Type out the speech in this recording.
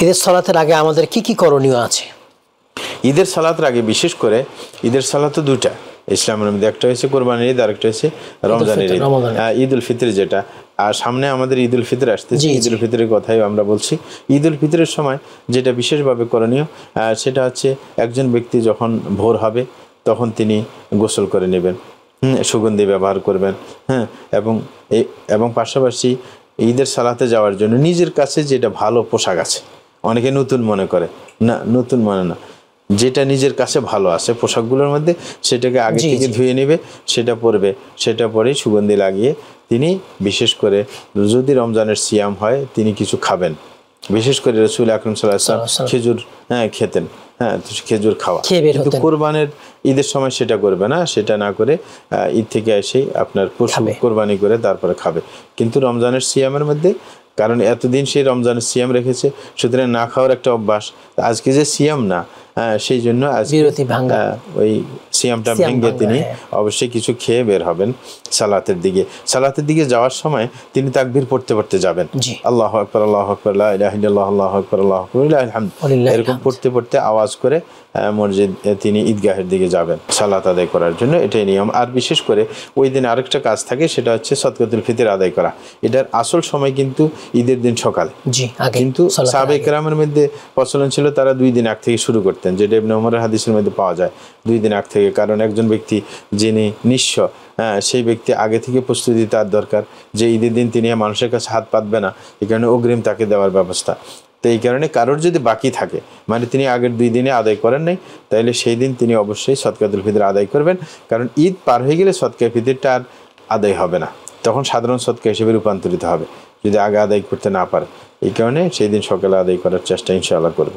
ঈদের সালাতের আগে আমাদের কি কি করণীয় আছে? ঈদের সালাতের আগে বিশেষ করে ঈদের সালাত তো দুইটা ইসলামের মধ্যে, একটা হচ্ছে কোরবানির ঈদ, আরেকটা হচ্ছে রমজানের ঈদ, ঈদ উল ফিতর যেটা। আর সামনে আমাদের ঈদ উল ফিতর আসতেছে, ঈদ উল ফিতরের কথাই আমরা বলছি। ঈদ উল ফিতরের সময় যেটা বিশেষভাবে করণীয় সেটা হচ্ছে একজন ব্যক্তি যখন ভোর হবে তখন তিনি গোসল করে নেবেন, সুগন্ধি ব্যবহার করবেন, হ্যাঁ, এবং পাশাপাশি ঈদের সালাতে যাওয়ার জন্য নিজের কাছে যেটা ভালো পোশাক আছে, অনেকে নতুন মনে করে, না নতুন মনে না, যেটা নিজের কাছে ভালো আছে পোশাকগুলোর মধ্যে সেটাকে আগে থেকে ধুয়ে নেবে, সেটা পরবে, সেটা পরেই সুগন্ধি লাগিয়ে তিনি বিশেষ করে যদি রমজানের সিয়াম হয় তিনি কিছু খাবেন। বিশেষ করে রাসূল আকরাম সাল্লাল্লাহু আলাইহি ওয়াসাল্লাম খেজুর খেতেন, খেজুর খাওয়া, কিন্তু কোরবানের ঈদের সময় সেটা করবে না, সেটা না করে ঈদ থেকে এসেই আপনার পশু কোরবানি করে তারপরে খাবে। কিন্তু রমজানের সিয়ামের মধ্যে, কারণ এতদিন সেই রমজানের সিয়াম রেখেছে, সুতরাং না খাওয়ার একটা অভ্যাস, আজকে যে সিয়াম না, সেই জন্য ওই সিয়ামটা ভেঙে তিনি অবশ্যই কিছু খেয়ে বের হবেন সালাতের দিকে। সালাতের দিকে যাওয়ার সময় তিনি তাকবীর পড়তে পড়তে যাবেন, আল্লাহু আকবার আল্লাহু আকবার লা ইলাহা ইল্লাল্লাহ আল্লাহু আকবার আল্লাহু আকবার লিল্লাহিল হামদ, এরকম পড়তে পড়তে আওয়াজ করে মসজিদ তিনি ঈদগাহের দিকে যাবেন সালাত আদায় করার জন্য, এটাই নিয়ম। আর বিশেষ করে ওই দিন আরেকটা কাজ থাকে, সেটা হচ্ছে সদকাতুল ফিতর আদায় করা। এটার আসল সময় কিন্তু ঈদের দিন সকালে, কিন্তু সাহাবায়ে কেরামের মধ্যে প্রচলন ছিল তারা 2 দিন আগ থেকে শুরু করতেন, যেটা ইবনে ওমরের হাদিসের মধ্যে পাওয়া যায় 2 দিন আগ থেকে। কারণ একজন ব্যক্তি যিনি নিঃস্ব, সেই ব্যক্তি আগে থেকে প্রস্তুতি তার দরকার, যে ঈদের দিন তিনি মানুষের কাছে হাত পাতবে না, এই কারণে অগ্রিম তাকে দেওয়ার ব্যবস্থা। তো এই কারণে কারোর যদি বাকি থাকে, মানে তিনি আগের 2 দিনে আদায় করেন নাই, তাইলে সেই দিন তিনি অবশ্যই সদকাতুল ফিতর আদায় করবেন। কারণ ঈদ পার হয়ে গেলে সদকা ফিতরটা আর আদায় হবে না, তখন সাধারণ সদকা হিসেবে রূপান্তরিত হবে যদি আগে আদায় করতে না পারে। এই কারণে সেই দিন সকালে আদায় করার চেষ্টা ইনশাআল্লাহ করবে।